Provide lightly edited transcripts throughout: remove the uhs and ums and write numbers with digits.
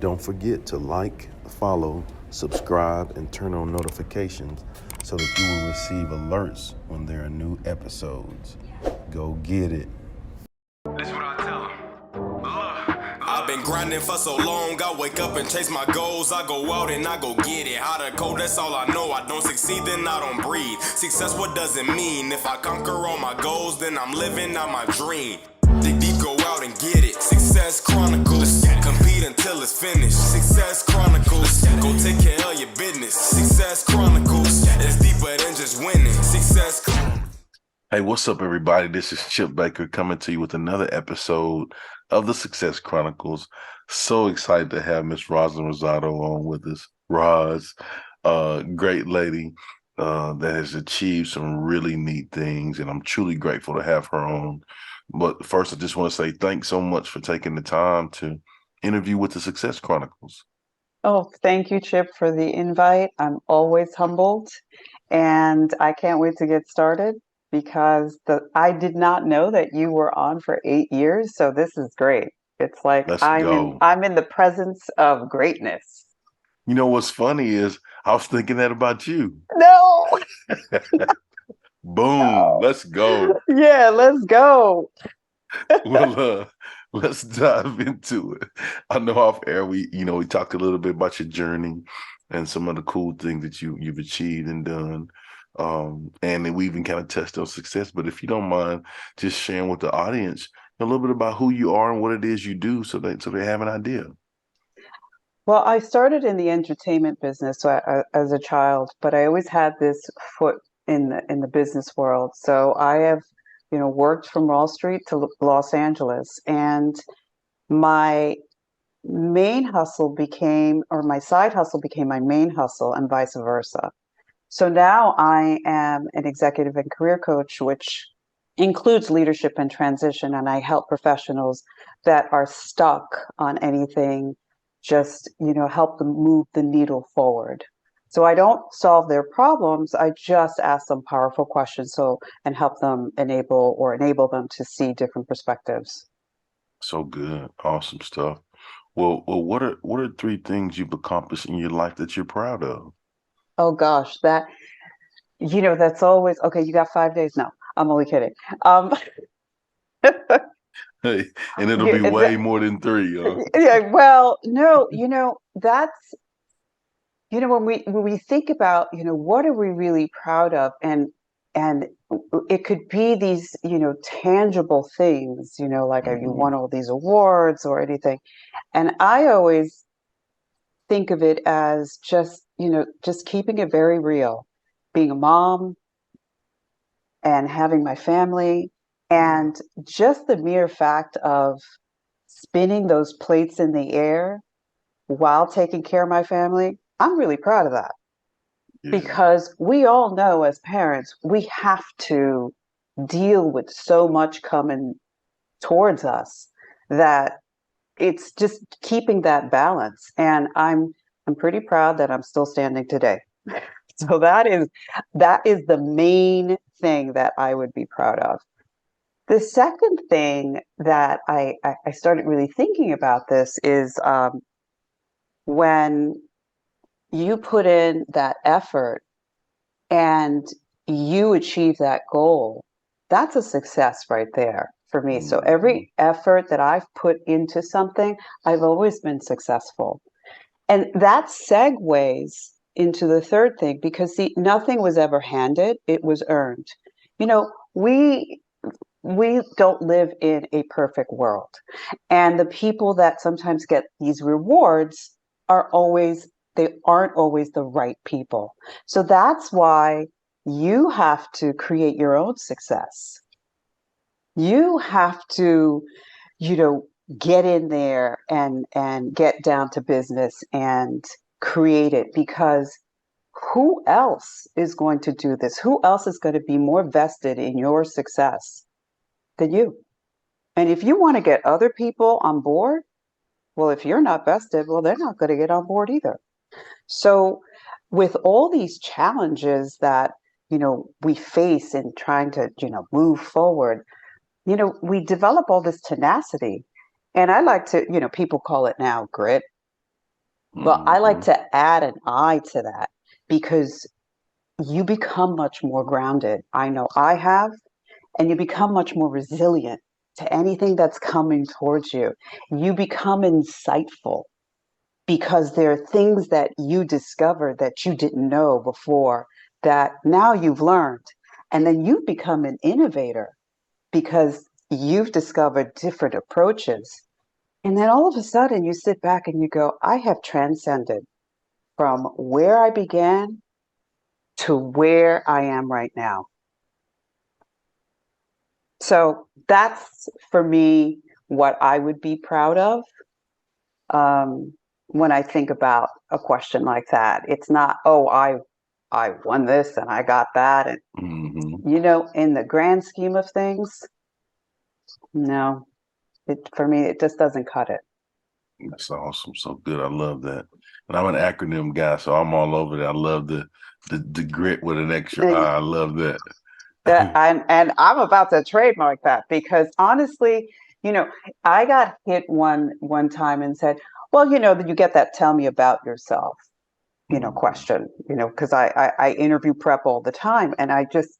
Don't forget to like, follow, subscribe, and turn on notifications so that you will receive alerts when there are new episodes. Go get it. That's what I tell them. I've been grinding for so long, I wake up and chase my goals. I go out and I go get it. How to code, that's all I know. I don't succeed, then I don't breathe. Success, what does it mean? If I conquer all my goals, then I'm living out my dream. Dig deep, go out and get it. Success Chronicles. Compete until it's finished. Success Chronicles. Go take care of your business. Success Chronicles. It's deeper than just winning. Success Chronicles. Hey, what's up, everybody? This is Chip Baker coming to you with another episode of the Success Chronicles. So excited to have Miss Rosalinde Rosado on with us. Roz, great lady that has achieved some really neat things, and I'm truly grateful to have her on. But first, I just want to say thanks so much for taking the time to interview with the Success Chronicles. Oh, thank you, Chip, for the invite. I'm always humbled, and I can't wait to get started because I did not know that you were on for 8 years, so this is great. It's like Let's I'm in go. I'm in the presence of greatness. You know what's funny is I was thinking that about you. No, Boom, no. let's go. Yeah, let's go. Well, let's dive into it. I know off air we talked a little bit about your journey and some of the cool things that you've achieved and done. And then we even kind of touched on success. But if you don't mind just sharing with the audience a little bit about who you are and what it is you do so they have an idea. Well, I started in the entertainment business as a child, but I always had this foot in the business world. So I have, worked from Wall Street to Los Angeles, and my main hustle became, or my side hustle became my main hustle, and vice versa. So now I am an executive and career coach, which includes leadership and transition, and I help professionals that are stuck on anything, just, help them move the needle forward. So I don't solve their problems, I just ask them powerful questions and help them enable them to see different perspectives. So good. Awesome stuff. Well, what are three things you've accomplished in your life that you're proud of? Oh gosh, that's always okay. You got 5 days? No, I'm only kidding. Um, Hey, and it'll yeah, be way more than three, huh? yeah, well, no, that's when we think about, what are we really proud of, and it could be these, tangible things, like you Mhm. won all these awards or anything. And I always think of it as just keeping it very real, being a mom and having my family, Yeah. and just the mere fact of spinning those plates in the air while taking care of my family. I'm really proud of that Yeah. because we all know as parents, we have to deal with so much coming towards us that it's just keeping that balance. And I'm pretty proud that I'm still standing today. So that is the main thing that I would be proud of. The second thing that I started really thinking about this is when you put in that effort and you achieve that goal, that's a success right there for me. So Mhm. every effort that I've put into something, I've always been successful. And that segues into the third thing because see, nothing was ever handed, it was earned. You know, we don't live in a perfect world. And the people that sometimes get these rewards they aren't always the right people. So that's why you have to create your own success. You have to, you know, get in there and get down to business and create it because who else is going to do this? Who else is going to be more vested in your success than you? And if you want to get other people on board, well, if you're not vested, well, they're not going to get on board either. So, with all these challenges that, we face in trying to, move forward, we develop all this tenacity. And I like to, people call it now grit. Well, I like Hmm. to add an I to that because you become much more grounded. I know I have, and you become much more resilient to anything that's coming towards you. You become insightful because there are things that you discover that you didn't know before that now you've learned. And then you become an innovator because you've discovered different approaches. And then all of a sudden you sit back and you go, I have transcended from where I began to where I am right now. So that's for me what I would be proud of when I think about a question like that. It's not, oh, I won this and I got that, and Hmm. in the grand scheme of things, no, for me it just doesn't cut it. That's awesome. So good. I love that. And I'm an acronym guy, so I'm all over that. I love the grit with an extra And I. I love that. I'm about to trademark that because honestly, you know, I got hit one time and said, well, you get that tell me about yourself, Hmm. question, because I interview prep all the time. And I just,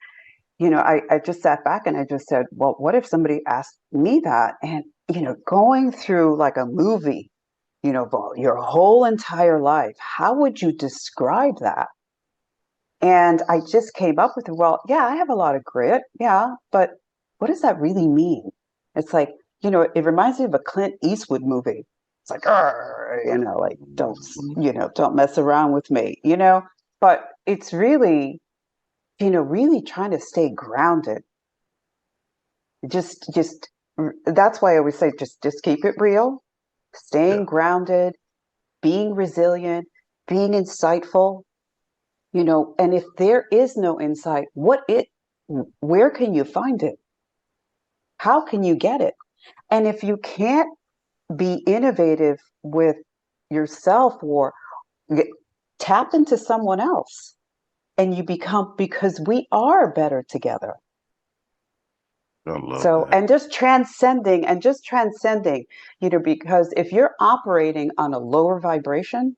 I just sat back and I just said, well, what if somebody asked me that? And, going through like a movie, your whole entire life, how would you describe that? And I just came up with, well, yeah, I have a lot of grit. Yeah. But what does that really mean? It's like, it reminds me of a Clint Eastwood movie. It's like, like, Hmm. don't mess around with me, but it's really, really trying to stay grounded. Just that's why I always say, just keep it real, Yeah. staying grounded, being resilient, being insightful, and if there is no insight, where can you find it? How can you get it? And if you can't be innovative with yourself or get, tap into someone else and you become, because we are better together. I love So, that. and just transcending, because if you're operating on a lower vibration,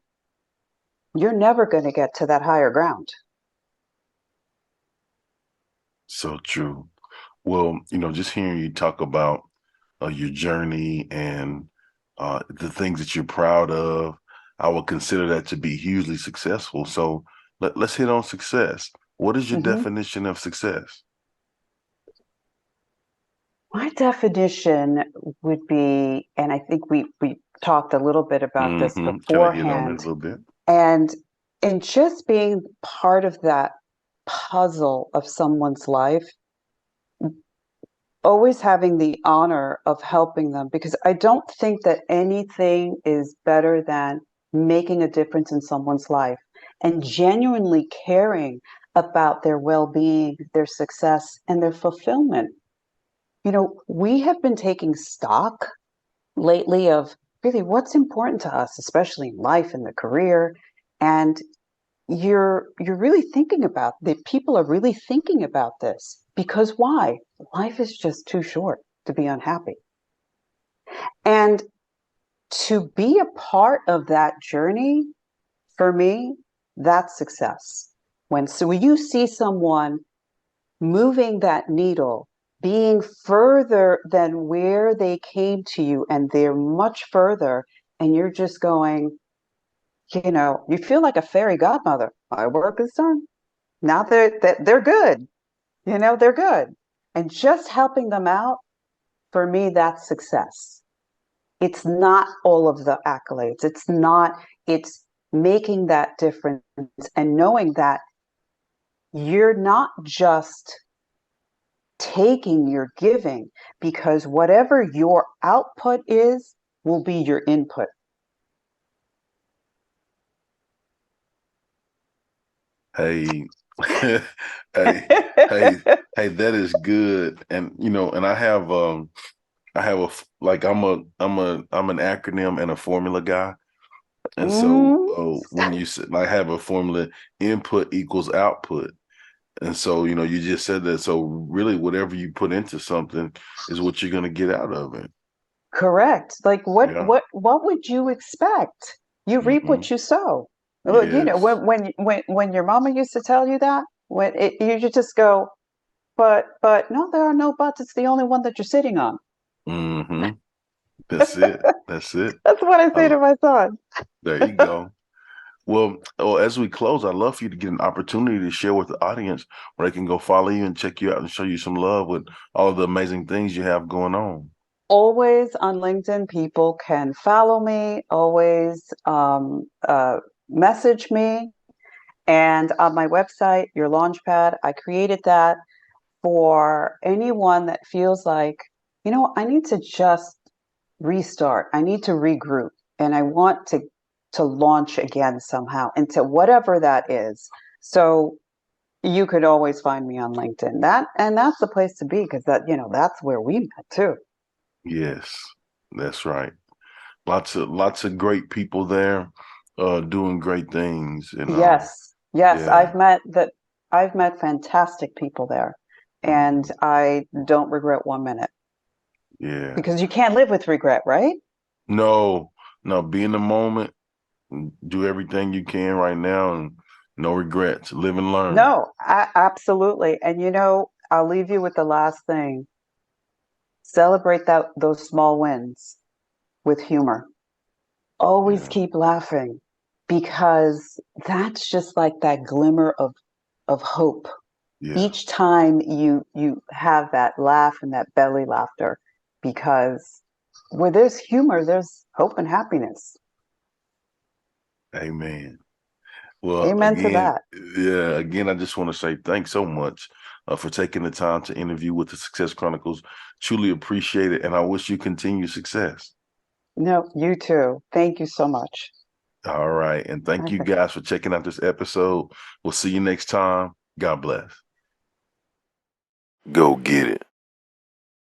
you're never going to get to that higher ground. So true. Well, just hearing you talk about your journey and the things that you're proud of, I would consider that to be hugely successful. So let's hit on success. What is your Mhm. definition of success? My definition would be, and I think we talked a little bit about this Kind of hit on it a beforehand, little bit. and just being part of that puzzle of someone's life, always having the honor of helping them, because I don't think that anything is better than making a difference in someone's life and genuinely caring about their well-being, their success, and their fulfillment. We have been taking stock lately of really what's important to us, especially in life and the career. And you're really thinking about the people are really thinking about this because why? Life is just too short to be unhappy. And to be a part of that journey, for me, that's success. When you see someone moving that needle, being further than where they came to you, and they're much further, and you're just going, you feel like a fairy godmother. My work is done. Now they're good. They're good. And just helping them out, for me, that's success. It's not all of the accolades. It's making that difference and knowing that you're not just taking, you're giving, because whatever your output is will be your input. Hey, hey, hey, hey, that is good. And and I have like I'm an acronym and a formula guy. And so Mm, when you said I have a formula, input equals output. And so, you just said that. So really whatever you put into something is what you're gonna get out of it. correct. Like what Yeah. what what would you expect? You reap Hmm. what you sow. Well, you know, Yes. when your mama used to tell you that, you should just go, but no, there are no buts. It's the only one that you're sitting on. Hmm. That's it. That's it. That's what I say I, to my son. there you go. Well, as we close, I'd love for you to get an opportunity to share with the audience where they can go follow you and check you out and show you some love with all the amazing things you have going on. Always on LinkedIn, people can follow me. Always message me. And on my website, your Launchpad, I created that for anyone that feels like, I need to just restart. I need to regroup, and I want to launch again somehow into whatever that is. So you could always find me on LinkedIn. That's the place to be because that's where we met too. Yes, that's right. Lots of great people there, doing great things. And Yes, yes, yeah, I've met fantastic people there, and mhm, I don't regret 1 minute yeah. because you can't live with regret, right? No, no, be in the moment, and do everything you can right now, and no regrets. Live and learn. No, absolutely. And I'll leave you with the last thing. Celebrate those small wins with humor. Always Yeah, keep laughing because that's just like that glimmer of hope. yeah. Each time you have that laugh and that belly laughter, because where there's humor, there's hope and happiness. Amen. Well, Amen to again, that. yeah, again, I just want to say thanks so much for taking the time to interview with the Success Chronicles. Truly appreciate it, and I wish you continued success. No, you too. Thank you so much. All right, and thank you Okay. guys for checking out this episode. We'll see you next time. God bless. Go get it.